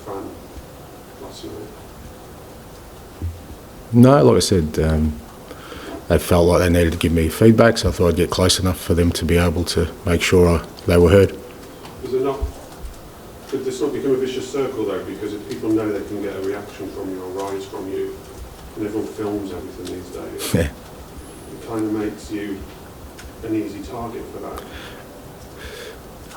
fan last night? No, like I said, they felt like they needed to give me feedback, so I thought I'd get close enough for them to be able to make sure they were heard. Could this not become a vicious circle though? Because if people know they can get a reaction from you or rise from you, and everyone films everything these days, Yeah. it kind of makes you an easy target for that.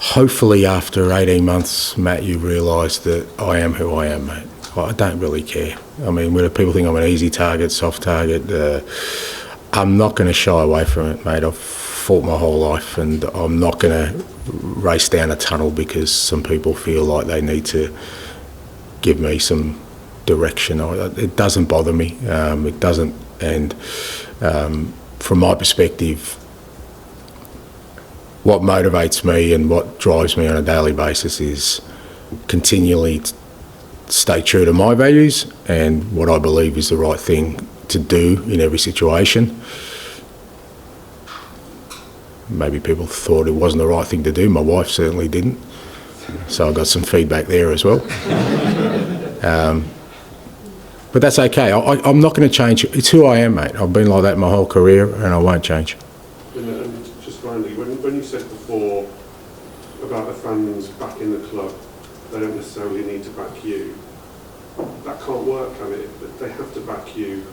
Hopefully after 18 months, Matt, you realise that I am who I am, mate. I don't really care. I mean, whether people think I'm an easy target, soft target, I'm not going to shy away from it, mate. I've fought my whole life, and I'm not going to race down a tunnel because some people feel like they need to give me some direction. It doesn't bother me. It doesn't. And from my perspective, what motivates me and what drives me on a daily basis is continually stay true to my values and what I believe is the right thing to do in every situation. Maybe people thought it wasn't the right thing to do. My wife certainly didn't. So I got some feedback there as well. But that's okay. I'm not going to change. It's who I am, mate. I've been like that my whole career and I won't change. And just finally, when you said before about the fans back in the club, they don't necessarily need to back you. That can't work, can it? They have to back you.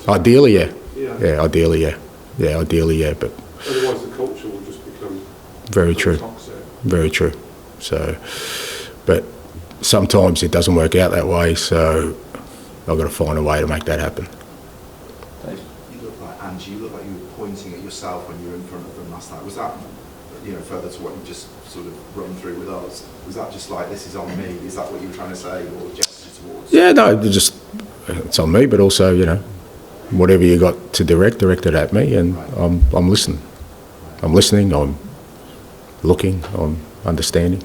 Ideally, yeah. Yeah. Ideally, yeah. Yeah, ideally, yeah. But otherwise, the culture will just become very true. Toxic. Very true. So, but sometimes it doesn't work out that way. So I've got to find a way to make that happen. Dave, you look like Ange. You look like you were pointing at yourself when you were in front of them last night. Was that, further to what you just sort of run through with us? Was that just like, this is on me? Is that what you were trying to say, or gesture towards? Yeah, no, it's on me, but also, whatever you got to direct it at me, and right. I'm listening. Right. I'm listening. I'm looking. I'm understanding.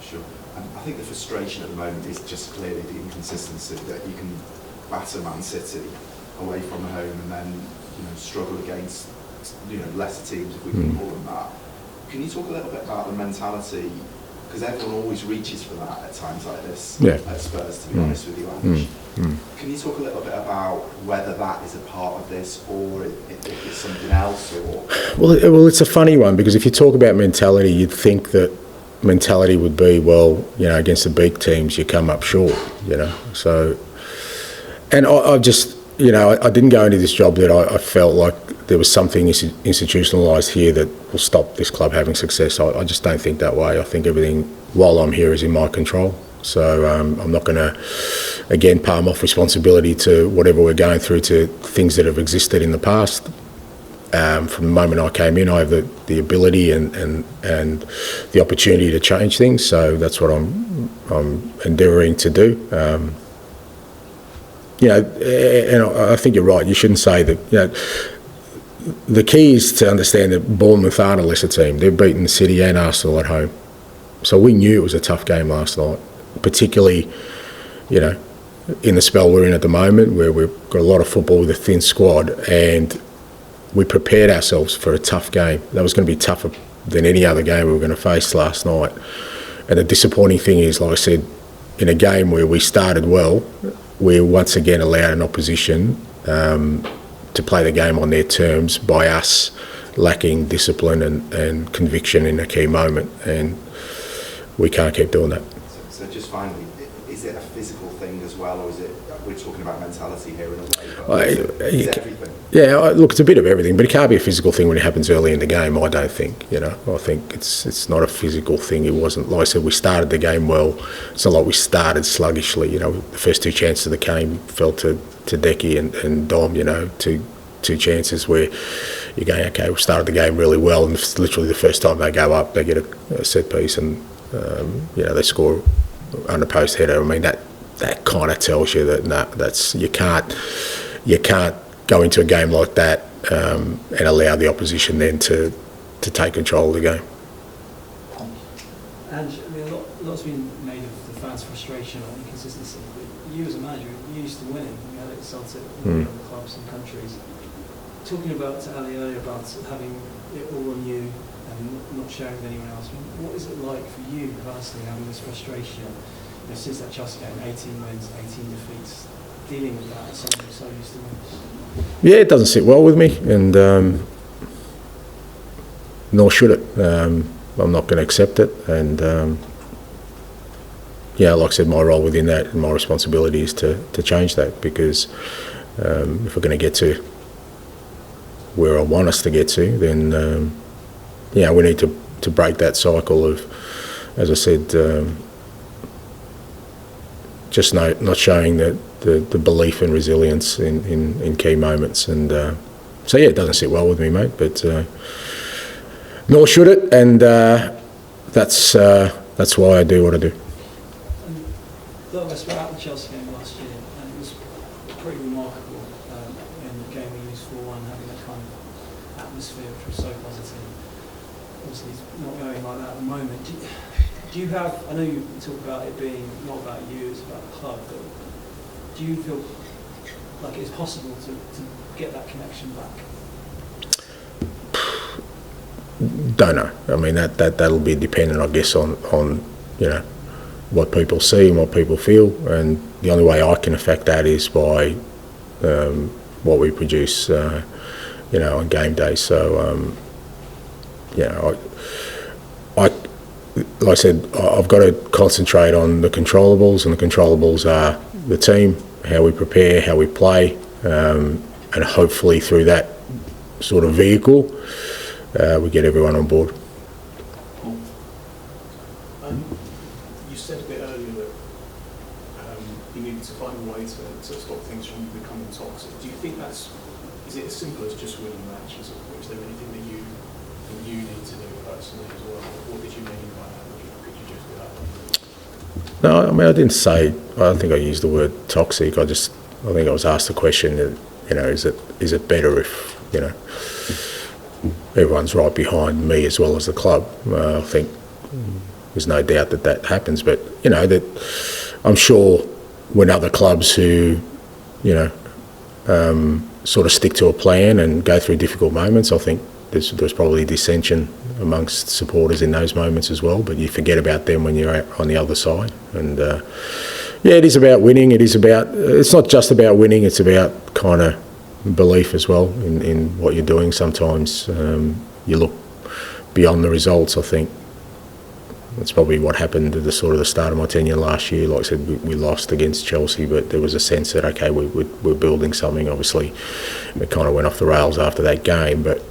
Sure. And I think the frustration at the moment is just clearly the inconsistency that you can batter Man City away from home and then struggle against lesser teams, if we can call them that. Can you talk a little bit about the mentality? Because everyone always reaches for that at times like this at Spurs, to be honest with you, Ange. Can you talk a little bit about whether that is a part of this, or if it's something else? Or well, it's a funny one, because if you talk about mentality, you'd think that mentality would be, against the big teams you come up short, So, and I just, I didn't go into this job that I felt like there was something institutionalised here that will stop this club having success. I just don't think that way. I think everything, while I'm here, is in my control. So I'm not going to, again, palm off responsibility to whatever we're going through to things that have existed in the past. From the moment I came in, I have the ability and the opportunity to change things. So that's what I'm endeavouring to do. And I think you're right. You shouldn't say that. The key is to understand that Bournemouth aren't a lesser team. They've beaten City and Arsenal at home. So we knew it was a tough game last night, particularly, in the spell we're in at the moment, where we've got a lot of football with a thin squad, and we prepared ourselves for a tough game. That was going to be tougher than any other game we were going to face last night. And the disappointing thing is, like I said, in a game where we started well, we once again allowed an opposition to play the game on their terms by us lacking discipline and conviction in a key moment, and we can't keep doing that. So just finally, is it a physical thing as well, or is it, we're talking about mentality here in a way, but is it everything? Yeah, look, it's a bit of everything, but it can't be a physical thing when it happens early in the game, I don't think. I think it's not a physical thing. It wasn't, like I said, we started the game well. It's not like we started sluggishly. The first two chances of the game fell to Decky and Dom, two chances where you're going, okay, we started the game really well, and it's literally the first time they go up, they get a set piece, and they score under post header. I mean, that kind of tells you that that's you can't go into a game like that and allow the opposition then to take control of the game. And a lot's been made of the fans' frustration or inconsistency, but you as a manager, you're used to winning. You had it at Celtic, in other clubs and countries. Talking about to Ali earlier about having it all on you and not sharing with anyone else. What is it like for you personally having this frustration, since that Chelsea game, 18 wins, 18 defeats, dealing with that as someone who's so used to wins? Yeah, it doesn't sit well with me, and nor should it. I'm not going to accept it, and yeah, like I said, my role within that and my responsibility is to change that, because if we're going to get to where I want us to get to, then yeah, we need to break that cycle of, as I said, just not showing the belief and resilience in key moments, and so yeah, it doesn't sit well with me, mate, but nor should it, and that's why I do what I do. A lot of us were at the Chelsea game last year, and it was pretty remarkable in the game we used 4-1, having that kind of atmosphere which was so positive. Obviously, it's not going like that at the moment. Do you have, I know you talk about it being not about you, it's about the club, but do you feel like it's possible to get that connection back? Don't know. I mean, that'll be dependent, I guess, on what people see and what people feel, and the only way I can affect that is by what we produce, on game day. So, like I said, I've got to concentrate on the controllables, and the controllables are the team, how we prepare, how we play, and hopefully through that sort of vehicle, we get everyone on board. You said a bit earlier that you needed to find a way to stop things from becoming toxic. Do you think is it as simple as just winning matches, or is there anything that you think you need to do personally as well? What did you mean by that? Could you just do that? No, I mean, I didn't say, I don't think I used the word toxic. I think I was asked the question, is it better if, everyone's right behind me as well as the club? I think there's no doubt that happens, but, that I'm sure when other clubs who, sort of stick to a plan and go through difficult moments, I think there's probably dissension amongst supporters in those moments as well, but you forget about them when you're on the other side. And yeah, it is about winning. It's not just about winning, it's about kind of belief as well in what you're doing. Sometimes you look beyond the results. I think that's probably what happened at the start of my tenure last year. Like I said, we lost against Chelsea, but there was a sense that, okay, we're building something. Obviously, it kind of went off the rails after that game, but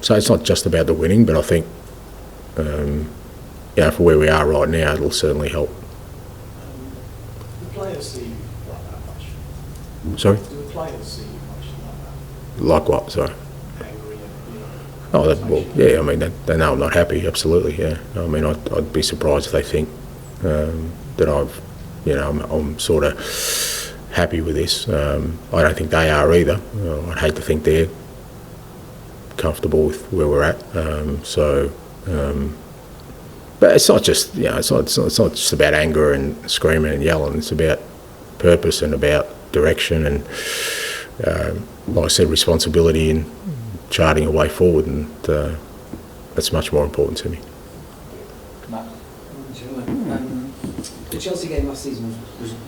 so it's not just about the winning, but I think for where we are right now, it'll certainly help. Do players see you like that much? Sorry? Do the players see you much like that? Like what? Sorry. Angry and, Oh, yeah. I mean, they know I'm not happy. Absolutely, yeah. I mean, I'd be surprised if they think that I'm sort of happy with this. I don't think they are either. I'd hate to think they're comfortable with where we're at. But it's not just it's not just about anger and screaming and yelling. It's about purpose and about direction and, like I said, responsibility and charting a way forward, and that's much more important to me. Matt? The Chelsea game last season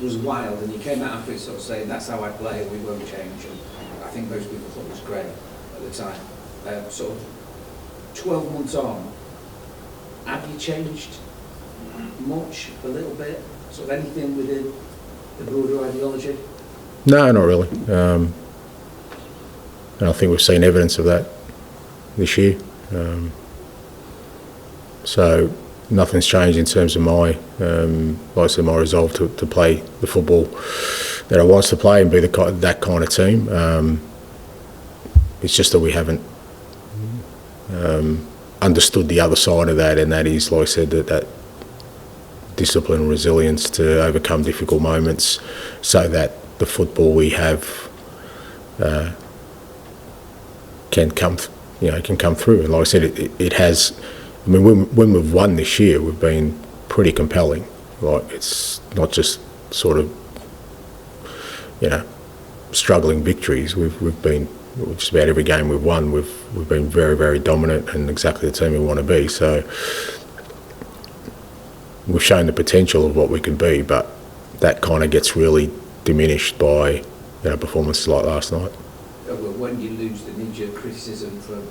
was wild, and you came out after it sort of saying, that's how I play, we won't change, and I think most people thought it was great at the time. Sort of 12 months on, have you changed much, a little bit, sort of anything within the broader ideology? No, not really. And I think we've seen evidence of that this year. So nothing's changed in terms of my resolve to play the football that I want to play and be that kind of team. It's just that we haven't understood the other side of that, and that is, like I said, that discipline and resilience to overcome difficult moments, so that the football we have can come through. And like I said, it has. I mean, when we've won this year, we've been pretty compelling. Like, it's not just sort of struggling victories. We've been just about every game we've won, we've been very, very dominant and exactly the team we want to be. So we've shown the potential of what we could be, but that kind of gets really diminished by performances like last night. When you lose, the knee-jerk criticism from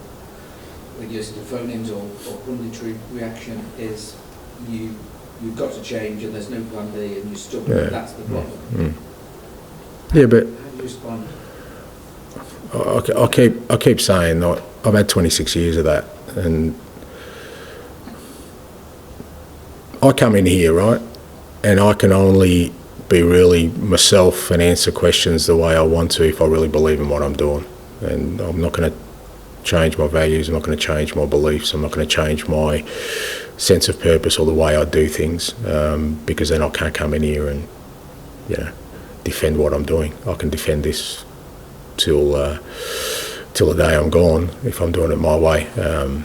just the phone-ins or punditry reaction is you've got to change and there's no plan B and you're stuck. Yeah. That's the problem. Yeah, but How do you respond? I keep saying that I've had 26 years of that, and I come in here, right, and I can only be really myself and answer questions the way I want to if I really believe in what I'm doing. And I'm not going to change my values, I'm not going to change my beliefs, I'm not going to change my sense of purpose or the way I do things, because then I can't come in here and defend what I'm doing. I can defend this till the day I'm gone if I'm doing it my way. Like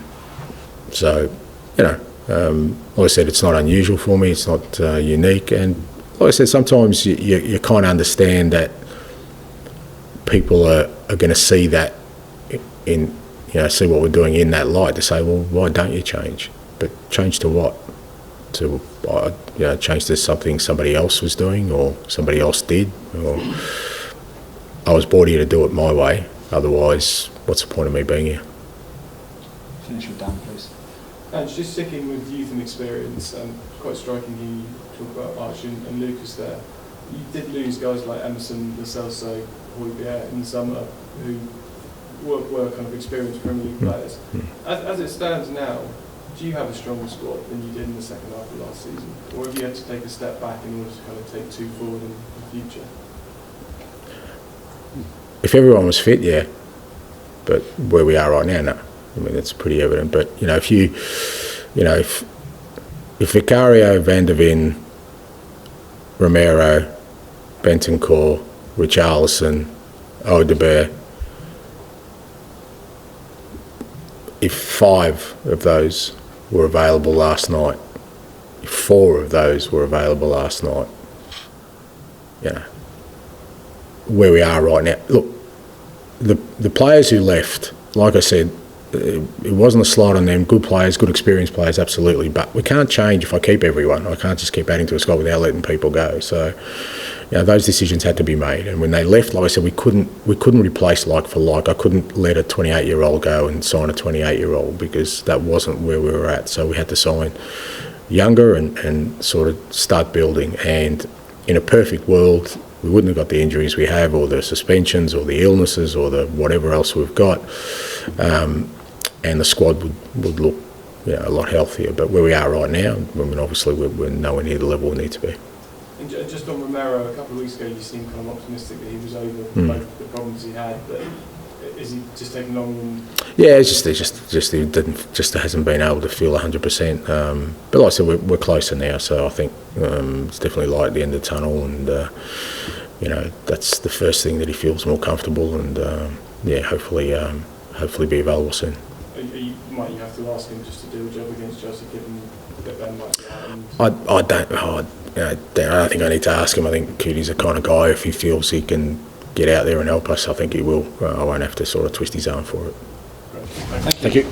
I said, it's not unusual for me, it's not unique, and like I said, sometimes you kind of understand that people are going to see that see what we're doing in that light, to say, well, why don't you change? But change to what? To change to something somebody else was doing or somebody else did, or I was brought here to do it my way. Otherwise, what's the point of me being here? Finish with Dan, please. And just sticking with youth and experience, quite striking you talk about Archie and Lucas there. You did lose guys like Emerson, Lo Celso, Højbjerg in the summer, who were kind of experienced Premier League players. As it stands now, do you have a stronger squad than you did in the second half of last season? Or have you had to take a step back in order to kind of take two forward in the future? If everyone was fit, yeah. But where we are right now, no. I mean, it's pretty evident. But, if Vicario, Van der Ven, Romero, Bentancur, Richarlison, Odegaard, if 5 of those were available last night, if 4 of those were available last night, where we are right now. Look, the players who left, like I said, it wasn't a slight on them. Good players, good experienced players, absolutely. But we can't change if I keep everyone. I can't just keep adding to a squad without letting people go. So, those decisions had to be made. And when they left, like I said, we couldn't replace like for like. I couldn't let a 28-year-old go and sign a 28-year-old because that wasn't where we were at. So we had to sign younger and sort of start building. And in a perfect world, we wouldn't have got the injuries we have, or the suspensions, or the illnesses, or the whatever else we've got, and the squad would look a lot healthier. But where we are right now, I mean, obviously we're nowhere near the level we need to be. And just on Romero, a couple of weeks ago you seemed kind of optimistic that he was over both the problems he had, but is he just taking long? Yeah, it's just he hasn't been able to feel 100%. But like I said, we're closer now, so I think it's definitely light at the end of the tunnel, and that's the first thing that he feels more comfortable, and hopefully be available soon. Might you have to ask him just to do a job against Chelsea, given that Ben might be out? I don't think I need to ask him. I think Cootie's the kind of guy, if he feels he can get out there and help us, I think he will. I won't have to sort of twist his arm for it. Great. Thank you.